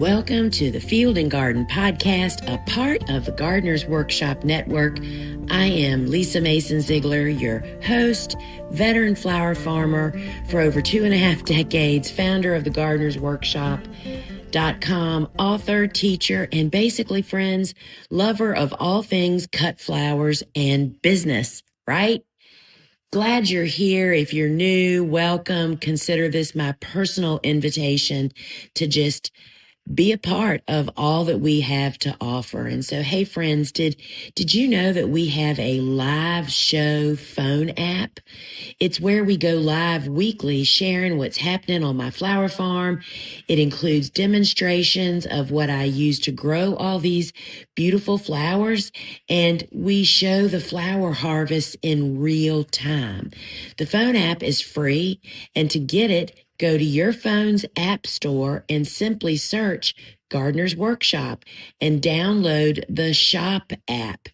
Welcome to the Field and Garden Podcast, a part of the Gardener's Workshop Network. I am Lisa Mason Ziegler, your host, veteran flower farmer for over 2.5 decades, founder of the Gardener's Workshop.com, author, teacher, and basically, friends, lover of all things cut flowers and business, right? Glad you're here. If you're new, welcome. Consider this my personal invitation to just be a part of all that we have to offer. And so, hey friends, did you know that we have a live show phone app? It's where we go live weekly, sharing what's happening on my flower farm. It includes demonstrations of what I use to grow all these beautiful flowers, and we show the flower harvest in real time. The phone app is free, and to get it, go to your phone's app store and simply search Gardener's Workshop and download the Shop app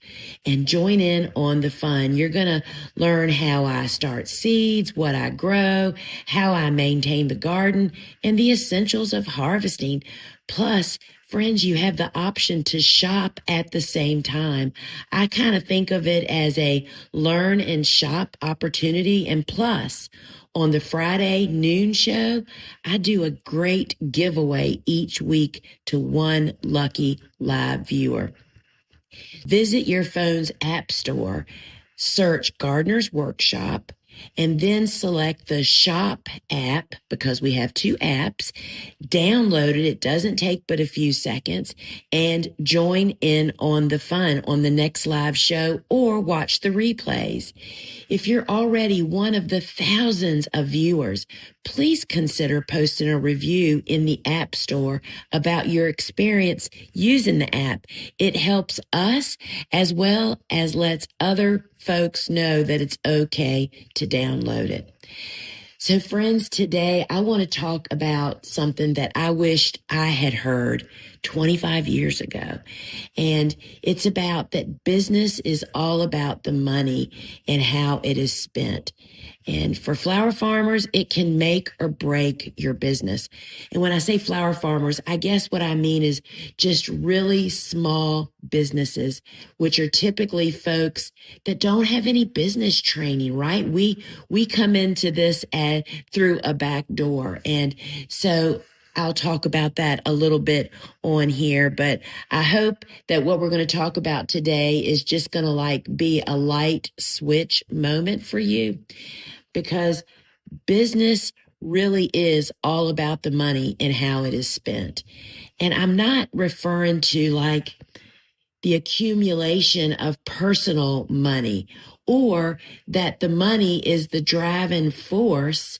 and join in on the fun. You're going to learn how I start seeds, what I grow, how I maintain the garden, and the essentials of harvesting. Plus, friends, you have the option to shop at the same time. I kind of think of it as a learn and shop opportunity. And plus, on the Friday noon show, I do a great giveaway each week to one lucky live viewer. Visit your phone's app store, search Gardener's Workshop, and then select the Shop app, because we have two apps. Download it. It doesn't take but a few seconds, and join in on the fun on the next live show or watch the replays. If you're already one of the thousands of viewers, please consider posting a review in the App Store about your experience using the app. It helps us as well as lets other folks know that it's okay to download it. So friends, today I want to talk about something that I wished I had heard 25 years ago. And it's about that business is all about the money and how it is spent. And for flower farmers, it can make or break your business. And when I say flower farmers, I guess what I mean is just really small businesses, which are typically folks that don't have any business training, right? We come into this through a back door. And so I'll talk about that a little bit on here, but I hope that what we're going to talk about today is just going to be a light switch moment for you, because business really is all about the money and how it is spent. And I'm not referring to the accumulation of personal money, or that the money is the driving force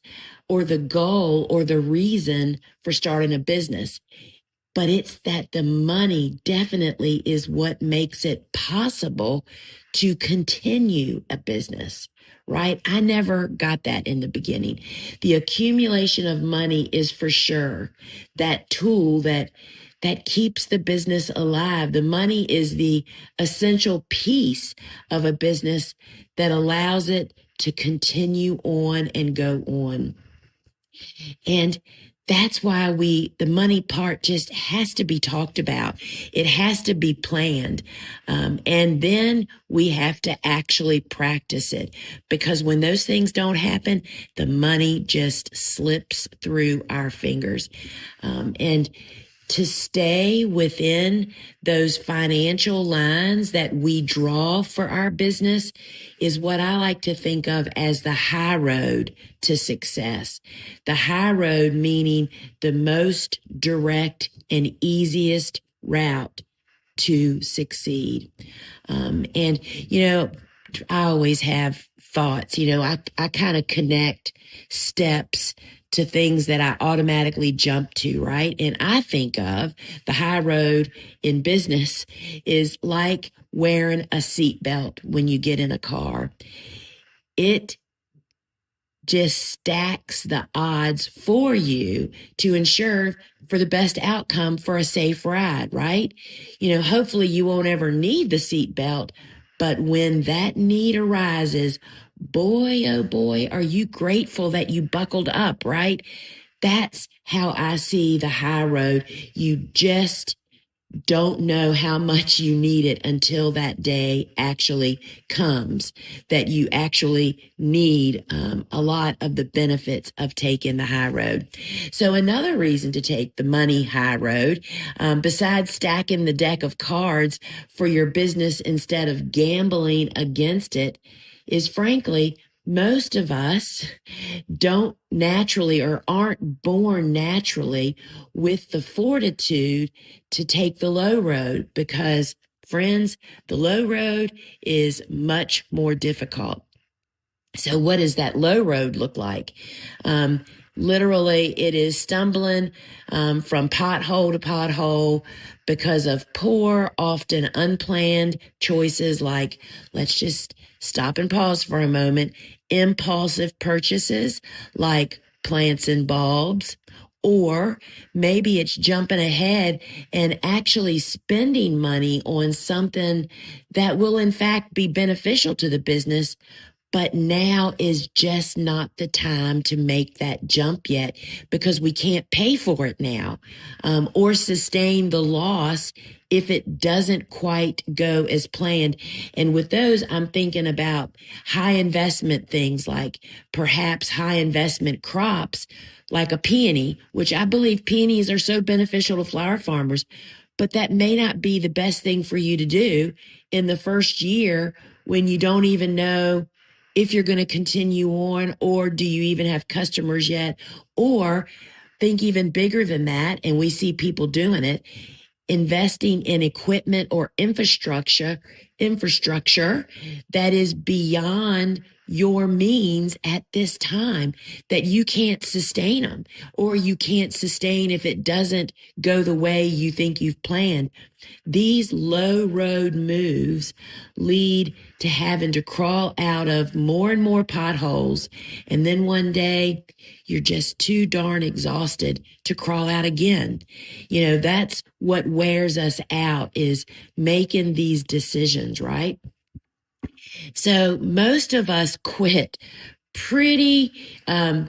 or the goal or the reason for starting a business. But it's that the money definitely is what makes it possible to continue a business, right? I never got that in the beginning. The accumulation of money is for sure that tool that keeps the business alive. The money is the essential piece of a business that allows it to continue on and go on. And that's why the money part just has to be talked about. It has to be planned. And then we have to actually practice it, because when those things don't happen, the money just slips through our fingers. And to stay within those financial lines that we draw for our business is what I like to think of as the high road to success. The high road meaning the most direct and easiest route to succeed. I always have thoughts, I kind of connect steps to things that I automatically jump to, right? And I think of the high road in business is like wearing a seatbelt when you get in a car. It just stacks the odds for you to ensure for the best outcome for a safe ride, right? Hopefully you won't ever need the seatbelt, but when that need arises, boy, oh boy, are you grateful that you buckled up, right? That's how I see the high road. You just don't know how much you need it until that day actually comes, that you actually need a lot of the benefits of taking the high road. So another reason to take the money high road, besides stacking the deck of cards for your business instead of gambling against it, is frankly, most of us don't naturally or aren't born naturally with the fortitude to take the low road because, friends, the low road is much more difficult. So what does that low road look like? Literally, it is stumbling from pothole to pothole because of poor, often unplanned choices like, let's just stop and pause for a moment, impulsive purchases like plants and bulbs, or maybe it's jumping ahead and actually spending money on something that will in fact be beneficial to the business, but now is just not the time to make that jump yet because we can't pay for it now, or sustain the loss if it doesn't quite go as planned. And with those, I'm thinking about high investment things like perhaps high investment crops like a peony, which I believe peonies are so beneficial to flower farmers, but that may not be the best thing for you to do in the first year when you don't even know if you're going to continue on, or do you even have customers yet? Or think even bigger than that, and we see people doing it, investing in equipment or infrastructure that is beyond your means at this time, that you can't sustain them, or you can't sustain if it doesn't go the way you think you've planned. These low road moves lead to having to crawl out of more and more potholes. And then one day you're just too darn exhausted to crawl out again. You know, that's what wears us out, is making these decisions, right? So most of us quit pretty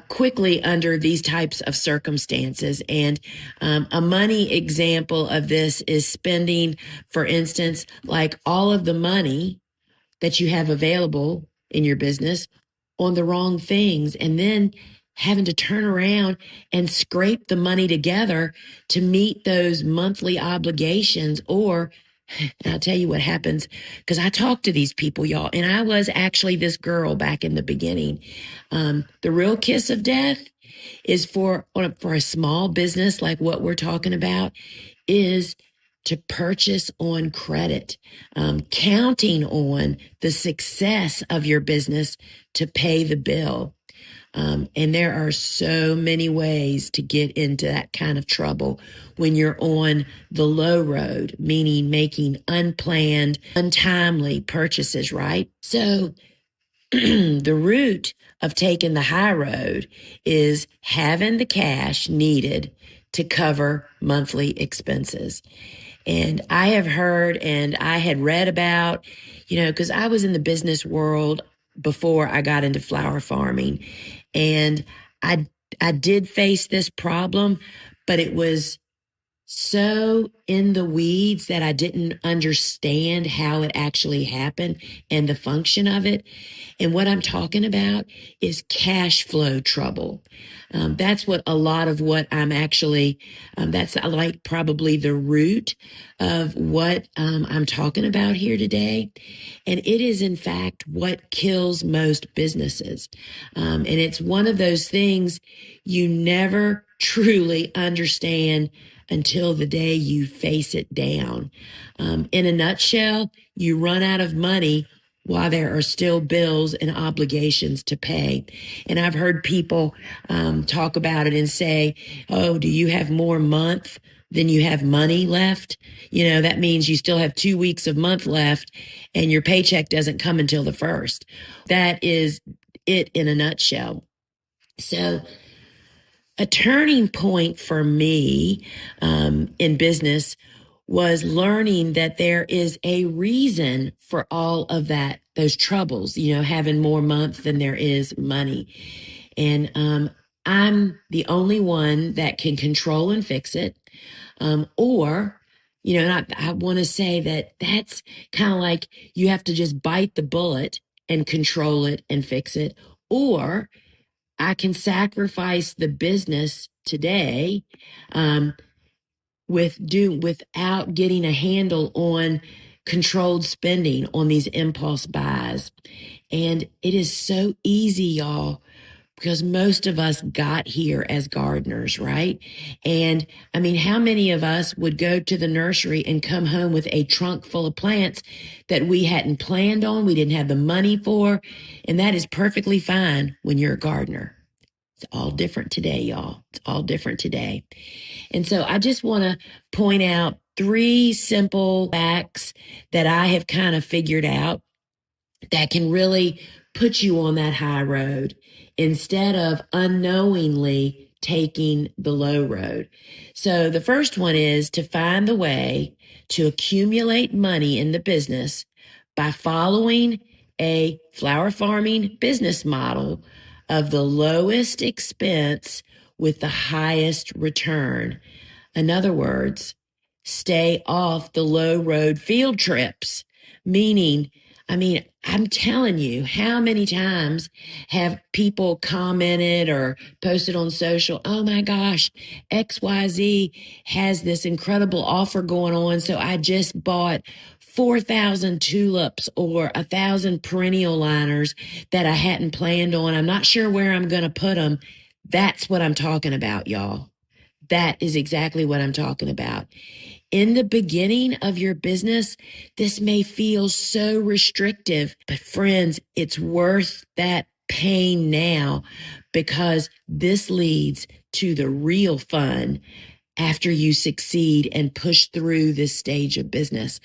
quickly under these types of circumstances. And a money example of this is spending, for instance, like all of the money that you have available in your business on the wrong things, and then having to turn around and scrape the money together to meet those monthly obligations. Or, and I'll tell you what happens, because I talk to these people, y'all, and I was actually this girl back in the beginning. The real kiss of death is for a small business like what we're talking about, is to purchase on credit, counting on the success of your business to pay the bill. And there are so many ways to get into that kind of trouble when you're on the low road, meaning making unplanned, untimely purchases, right? So the root of taking the high road is having the cash needed to cover monthly expenses. And I have heard and I had read about, because I was in the business world before I got into flower farming. And I did face this problem, but it was so in the weeds that I didn't understand how it actually happened and the function of it. And what I'm talking about is cash flow trouble. That's what a lot of what I'm actually, that's like probably the root of what I'm talking about here today. And it is in fact what kills most businesses. And it's one of those things you never truly understand until the day you face it down. In a nutshell, you run out of money while there are still bills and obligations to pay. And I've heard people talk about it and say, oh, do you have more month than you have money left? That means you still have 2 weeks of month left and your paycheck doesn't come until the first. That is it in a nutshell. So a turning point for me in business was learning that there is a reason for all of that, those troubles, having more month than there is money. And I'm the only one that can control and fix it. Or, and I want to say that that's kind of like you have to just bite the bullet and control it and fix it. Or I can sacrifice the business today, without getting a handle on controlled spending on these impulse buys. And it is so easy, y'all, because most of us got here as gardeners, right? And I mean, how many of us would go to the nursery and come home with a trunk full of plants that we hadn't planned on, we didn't have the money for, and that is perfectly fine when you're a gardener. It's all different today, y'all. It's all different today. And so I just want to point out 3 simple facts that I have kind of figured out that can really put you on that high road instead of unknowingly taking the low road. So the first one is to find the way to accumulate money in the business by following a flower farming business model of the lowest expense with the highest return. In other words, stay off the low road field trips, meaning, I'm telling you, how many times have people commented or posted on social, oh my gosh, XYZ has this incredible offer going on. So I just bought 4,000 tulips or 1,000 perennial liners that I hadn't planned on. I'm not sure where I'm going to put them. That's what I'm talking about, y'all. That is exactly what I'm talking about. In the beginning of your business, this may feel so restrictive, but friends, it's worth that pain now because this leads to the real fun after you succeed and push through this stage of business.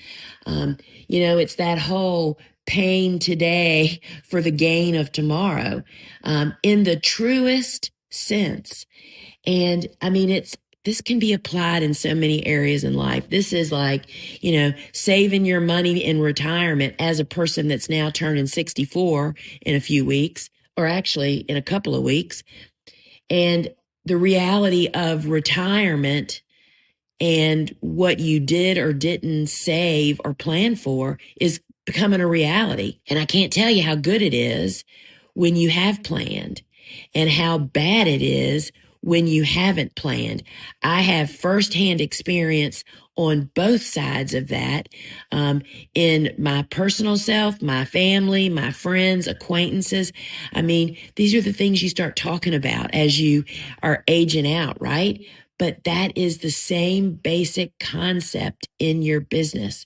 It's that whole pain today for the gain of tomorrow, in the truest sense. And this can be applied in so many areas in life. This is like, saving your money in retirement as a person that's now turning 64 in a few weeks, or actually in a couple of weeks. And the reality of retirement and what you did or didn't save or plan for is becoming a reality. And I can't tell you how good it is when you have planned and how bad it is when you haven't planned. I have firsthand experience on both sides of that, in my personal self, my family, my friends, acquaintances. These are the things you start talking about as you are aging out, right? But that is the same basic concept in your business.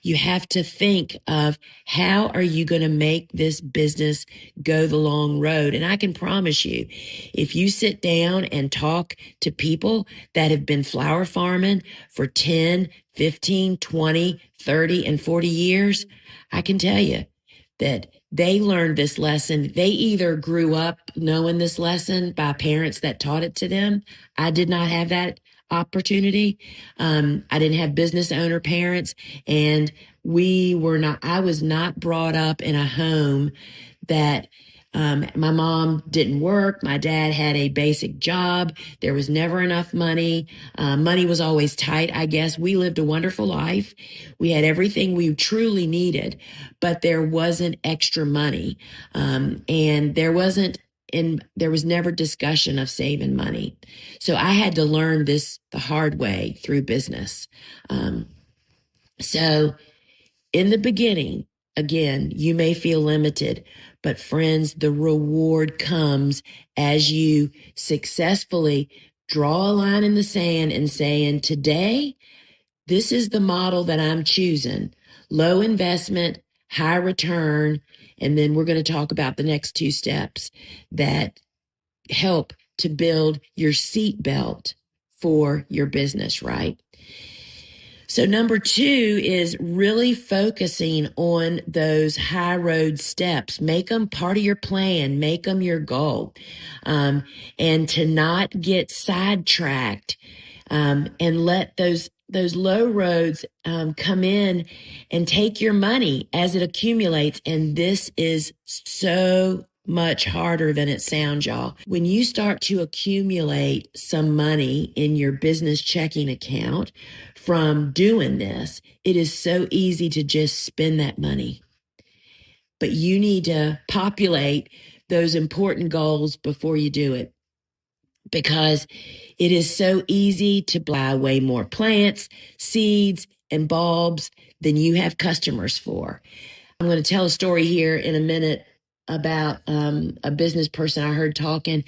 You have to think of how are you going to make this business go the long road? And I can promise you, if you sit down and talk to people that have been flower farming for 10, 15, 20, 30, and 40 years, I can tell you that they learned this lesson. They either grew up knowing this lesson by parents that taught it to them. I did not have that opportunity. I didn't have business owner parents, and I was not brought up in a home that my mom didn't work. My dad had a basic job. There was never enough money. Money was always tight, I guess. We lived a wonderful life. We had everything we truly needed, but there wasn't extra money. And there was never discussion of saving money. So I had to learn this the hard way through business. So in the beginning, again, you may feel limited, but friends, the reward comes as you successfully draw a line in the sand and saying, today, this is the model that I'm choosing. Low investment, high return. And then we're going to talk about the next 2 steps that help to build your seatbelt for your business, right? So number 2 is really focusing on those high road steps. Make them part of your plan. Make them your goal. And to not get sidetracked, and let those low roads come in and take your money as it accumulates. And this is so much harder than it sounds, y'all. When you start to accumulate some money in your business checking account from doing this, it is so easy to just spend that money. But you need to populate those important goals before you do it, because it is so easy to buy way more plants, seeds, and bulbs than you have customers for. I'm going to tell a story here in a minute about a business person I heard talking.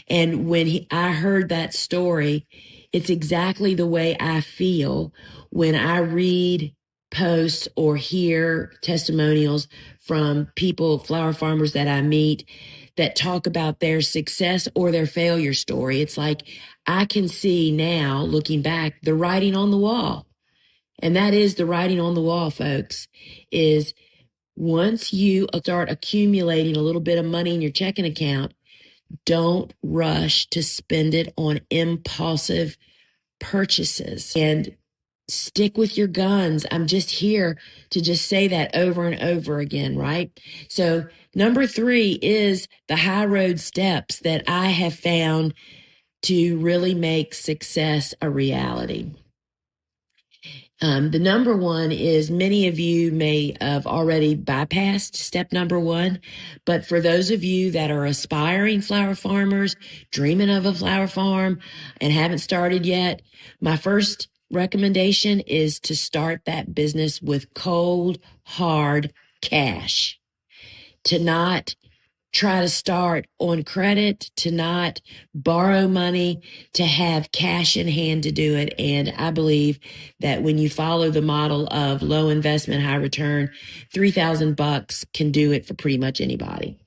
And when I heard that story, it's exactly the way I feel when I read posts or hear testimonials from people, flower farmers that I meet, that talk about their success or their failure story. It's like I can see now, looking back, the writing on the wall. And that is the writing on the wall, folks, is once you start accumulating a little bit of money in your checking account, don't rush to spend it on impulsive purchases, and stick with your guns. I'm just here to just say that over and over again, right? So number 3 is the high road steps that I have found to really make success a reality. The number 1 is, many of you may have already bypassed step number 1, but for those of you that are aspiring flower farmers, dreaming of a flower farm and haven't started yet, my first recommendation is to start that business with cold, hard cash. To not try to start on credit, to not borrow money, to have cash in hand to do it. And I believe that when you follow the model of low investment, high return, $3,000 can do it for pretty much anybody.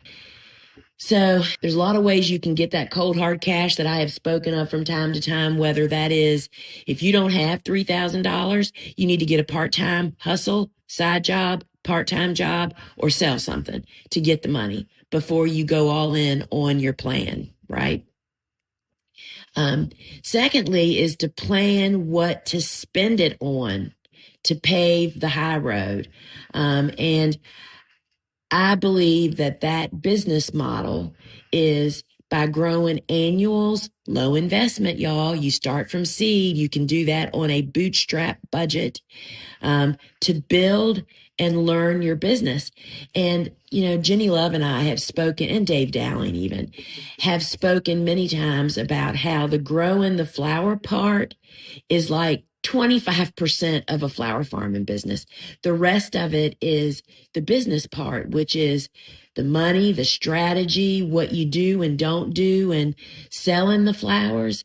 So there's a lot of ways you can get that cold hard cash that I have spoken of from time to time, whether that is, if you don't have $3,000, you need to get a part-time hustle, side job, part-time job, or sell something to get the money before you go all in on your plan, right? Secondly is to plan what to spend it on to pave the high road. And I believe that business model is by growing annuals, low investment, y'all. You start from seed. You can do that on a bootstrap budget, to build and learn your business. And, Jenny Love and I have spoken, and Dave Dowling even, have spoken many times about how the growing the flower part is like 25% of a flower farming business. The rest of it is the business part, which is the money, the strategy, what you do and don't do, and selling the flowers.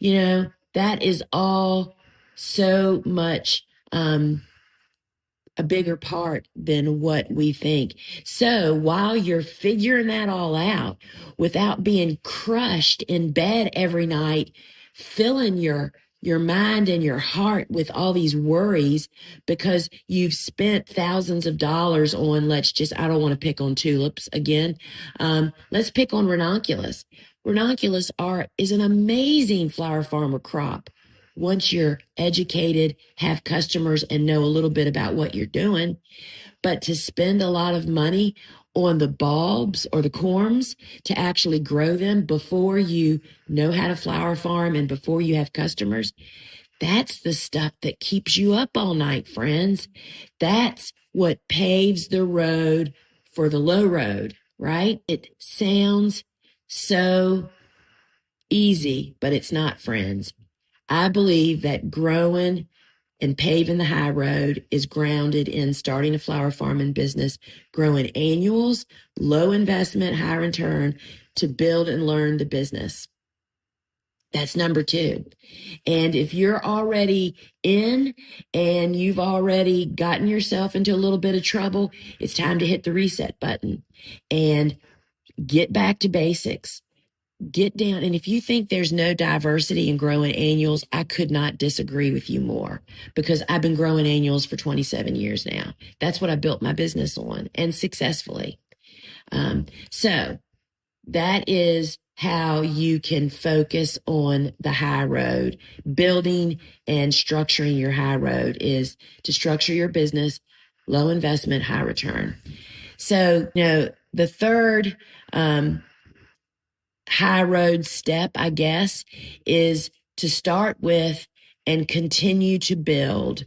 That is all so much a bigger part than what we think. So while you're figuring that all out without being crushed in bed every night, filling your mind and your heart with all these worries because you've spent thousands of dollars on, I don't want to pick on tulips again. Let's pick on ranunculus. Ranunculus is an amazing flower farmer crop. Once you're educated, have customers, and know a little bit about what you're doing. But to spend a lot of money on the bulbs or the corms to actually grow them before you know how to flower farm and before you have customers, that's the stuff that keeps you up all night, friends. That's what paves the road for the low road, right? It sounds so easy, but it's not, friends. I believe that growing and paving the high road is grounded in starting a flower farming business, growing annuals, low investment, high return, to build and learn the business. That's number 2. And if you're already in and you've already gotten yourself into a little bit of trouble, it's time to hit the reset button and get back to basics. Get down. And if you think there's no diversity in growing annuals, I could not disagree with you more, because I've been growing annuals for 27 years now. That's what I built my business on, and successfully. So that is how you can focus on the high road. Building and structuring your high road is to structure your business, low investment, high return. So, the third high road step, I guess, is to start with and continue to build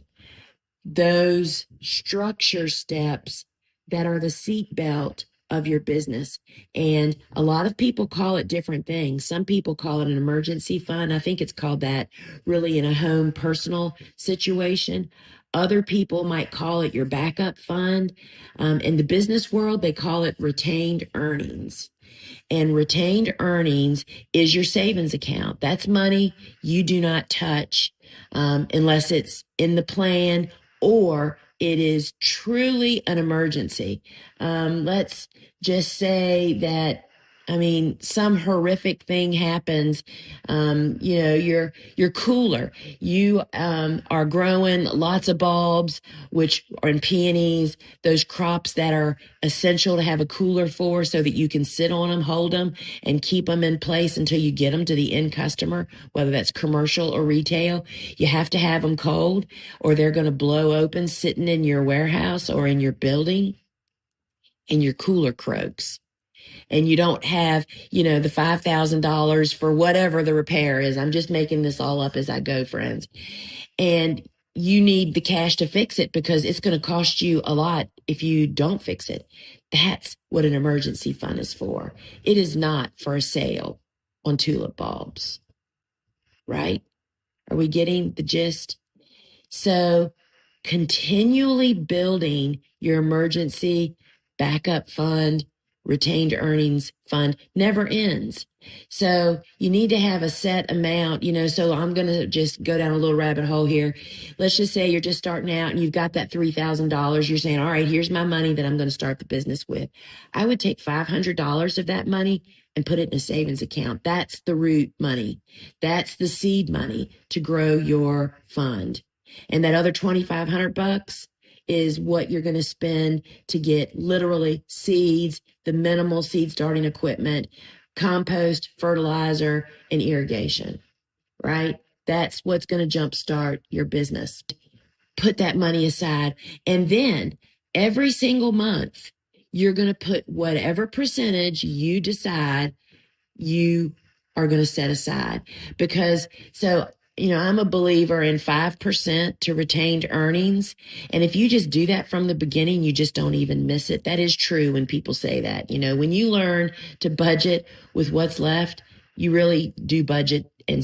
those structure steps that are the seatbelt of your business. And a lot of people call it different things. Some people call it an emergency fund. I think it's called that really in a home personal situation. Other people might call it your backup fund. In the business world, they call it retained earnings. And retained earnings is your savings account. That's money you do not touch unless it's in the plan or it is truly an emergency. Let's just say that, I mean, some horrific thing happens. You're cooler. You are growing lots of bulbs, which are in peonies, those crops that are essential to have a cooler for so that you can sit on them, hold them, and keep them in place until you get them to the end customer, whether that's commercial or retail. You have to have them cold or they're going to blow open sitting in your warehouse or in your building, and your cooler croaks. And you don't have, the $5,000 for whatever the repair is. I'm just making this all up as I go, friends. And you need the cash to fix it because it's going to cost you a lot if you don't fix it. That's what an emergency fund is for. It is not for a sale on tulip bulbs, right? Are we getting the gist? So continually building your emergency backup fund, retained earnings fund never ends. So you need to have a set amount, so I'm going to just go down a little rabbit hole here. Let's just say you're just starting out and you've got that $3,000. You're saying, all right, here's my money that I'm going to start the business with. I would take $500 of that money and put it in a savings account. That's the root money. That's the seed money to grow your fund. And that other $2,500 is what you're going to spend to get literally seeds, the minimal seed starting equipment, compost, fertilizer, and irrigation, right? That's what's going to jumpstart your business. Put that money aside. And then every single month, you're going to put whatever percentage you decide you are going to set aside. Because I'm a believer in 5% to retained earnings. And if you just do that from the beginning, you just don't even miss it. That is true when people say that. When you learn to budget with what's left, you really do budget and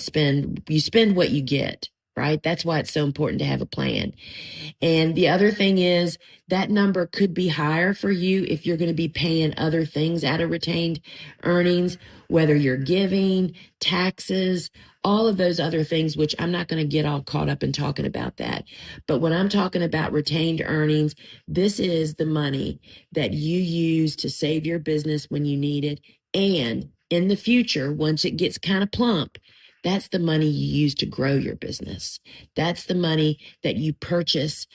you spend what you get, right? That's why it's so important to have a plan. And the other thing is that number could be higher for you if you're going to be paying other things out of retained earnings, whether you're giving, taxes, all of those other things, which I'm not going to get all caught up in talking about that. But when I'm talking about retained earnings, this is the money that you use to save your business when you need it. And in the future, once it gets kind of plump, that's the money you use to grow your business. That's the money that you purchase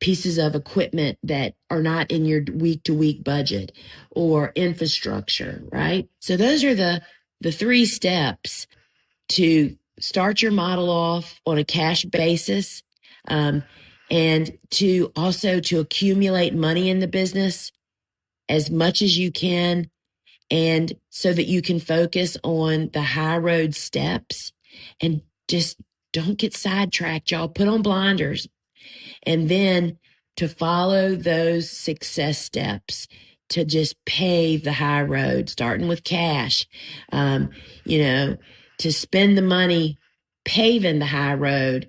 pieces of equipment that are not in your week-to-week budget or infrastructure, right? So those are the three steps to start your model off on a cash basis, and to accumulate money in the business as much as you can, and so that you can focus on the high road steps and just don't get sidetracked, y'all. Put on blinders. And then to follow those success steps to just pave the high road, starting with cash, to spend the money paving the high road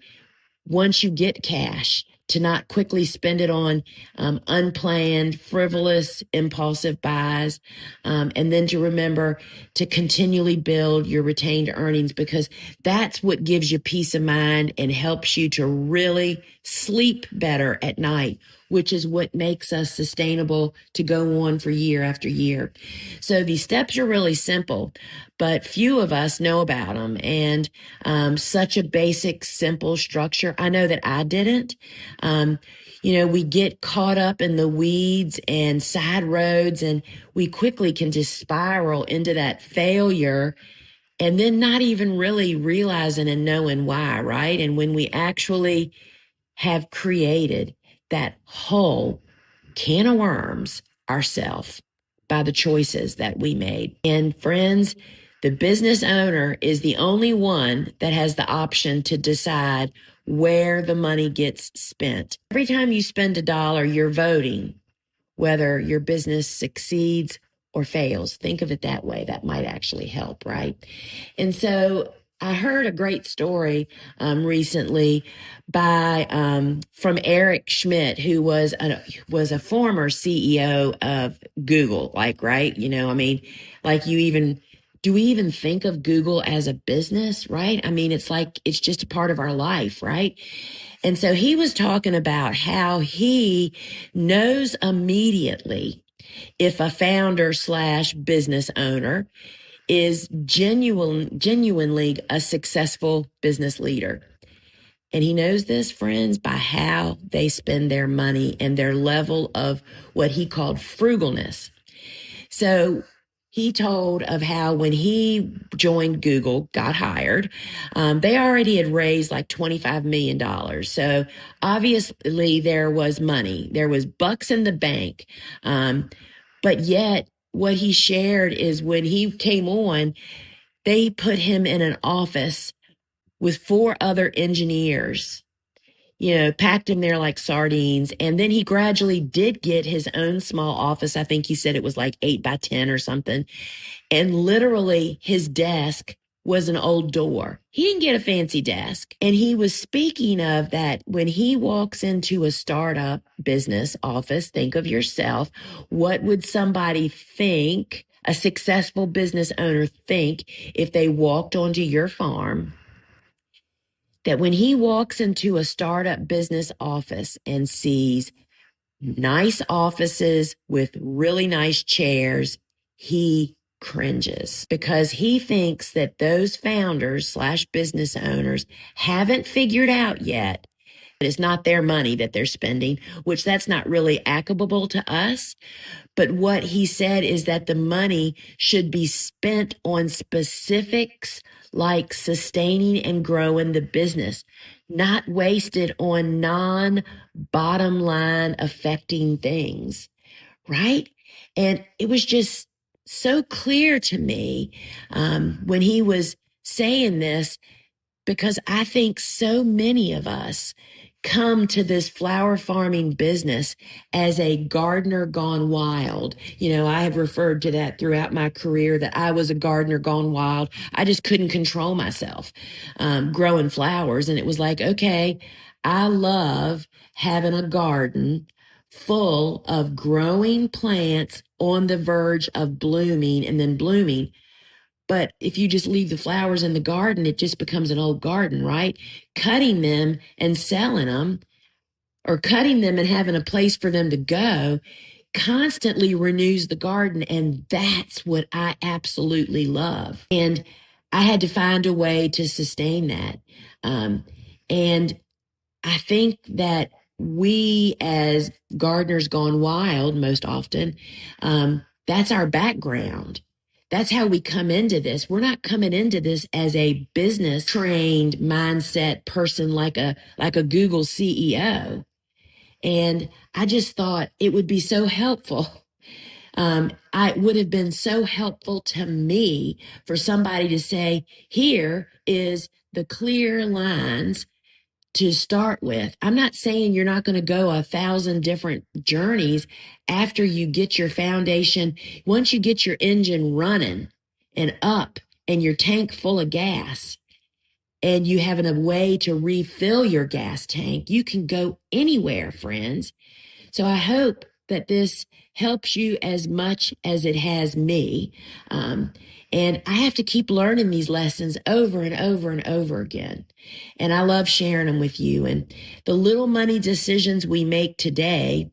once you get cash, to not quickly spend it on unplanned, frivolous, impulsive buys. And then to remember to continually build your retained earnings, because that's what gives you peace of mind and helps you to really sleep better at night, which is what makes us sustainable to go on for year after year. So these steps are really simple, but few of us know about them. And such a basic, simple structure. I know that I didn't. We get caught up in the weeds and side roads, and we quickly can just spiral into that failure and then not even really realizing and knowing why, right? And when we actually have created that whole can of worms ourselves, by the choices that we made. And friends, the business owner is the only one that has the option to decide where the money gets spent. Every time you spend a dollar, you're voting whether your business succeeds or fails. Think of it that way. That might actually help, right? And so I heard a great story recently from Eric Schmidt, who was a former CEO of Google. Like, right? Like do we even think of Google as a business, right? I mean, it's like it's just a part of our life, right? And so he was talking about how he knows immediately if a founder / business owner is genuinely a successful business leader. And he knows this, friends, by how they spend their money and their level of what he called frugalness. So he told of how when he joined Google, got hired, they already had raised like $25 million. So obviously there was money. There was bucks in the bank. But yet what he shared is when he came on, they put him in an office with 4 other engineers, packed in there like sardines. And then he gradually did get his own small office. I think he said it was like 8 by 10 or something. And literally his desk was an old door. He didn't get a fancy desk. And he was speaking of that when he walks into a startup business office, think of yourself. What would somebody think, a successful business owner think, if they walked onto your farm? That when he walks into a startup business office and sees nice offices with really nice chairs, he cringes because he thinks that those founders / business owners haven't figured out yet that it's not their money that they're spending, which that's not really applicable to us. But what he said is that the money should be spent on specifics like sustaining and growing the business, not wasted on non-bottom line affecting things, right? And it was just so clear to me when he was saying this, because I think so many of us come to this flower farming business as a gardener gone wild. I have referred to that throughout my career, that I was a gardener gone wild. I just couldn't control myself growing flowers. And it was like, okay, I love having a garden full of growing plants on the verge of blooming and then blooming. But if you just leave the flowers in the garden, it just becomes an old garden, right? Cutting them and selling them, or cutting them and having a place for them to go, constantly renews the garden. And that's what I absolutely love. And I had to find a way to sustain that. And I think that we as gardeners gone wild, most often, that's our background. That's how we come into this. We're not coming into this as a business trained mindset person like a Google CEO. And I just thought it would be so helpful. It would have been so helpful to me for somebody to say, here is the clear lines to start with. I'm not saying you're not going to go 1,000 different journeys after you get your foundation. Once you get your engine running and up and your tank full of gas and you have a way to refill your gas tank, you can go anywhere, friends. So I hope that this helps you as much as it has me. And I have to keep learning these lessons over and over and over again. And I love sharing them with you. And the little money decisions we make today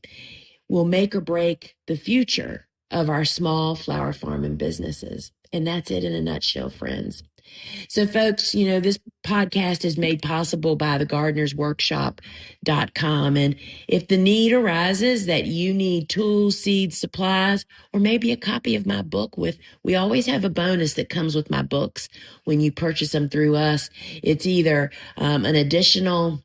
will make or break the future of our small flower farming businesses. And that's it in a nutshell, friends. So folks, this podcast is made possible by thegardenersworkshop.com. And if the need arises that you need tools, seeds, supplies, or maybe a copy of my book we always have a bonus that comes with my books when you purchase them through us. It's either an additional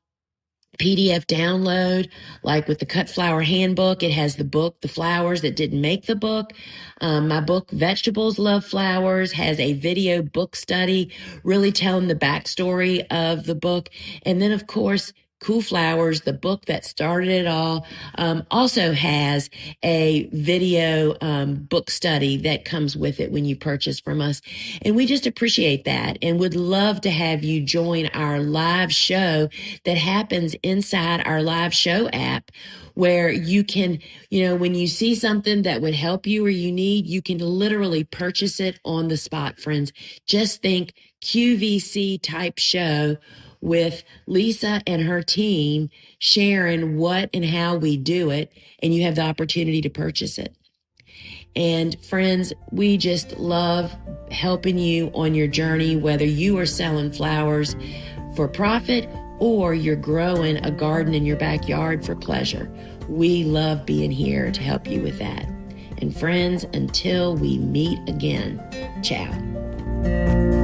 PDF download, like with the Cut Flower Handbook. It has the book, The Flowers That Didn't Make the Book. My book, Vegetables Love Flowers, has a video book study really telling the backstory of the book. And then, of course, Cool Flowers, the book that started it all, also has a video book study that comes with it when you purchase from us. And we just appreciate that and would love to have you join our live show that happens inside our live show app, where you can, when you see something that would help you or you need, you can literally purchase it on the spot, friends. Just think QVC type show with Lisa and her team sharing what and how we do it, and you have the opportunity to purchase it. And friends, we just love helping you on your journey, whether you are selling flowers for profit or you're growing a garden in your backyard for pleasure. We love being here to help you with that. And friends, until we meet again, ciao.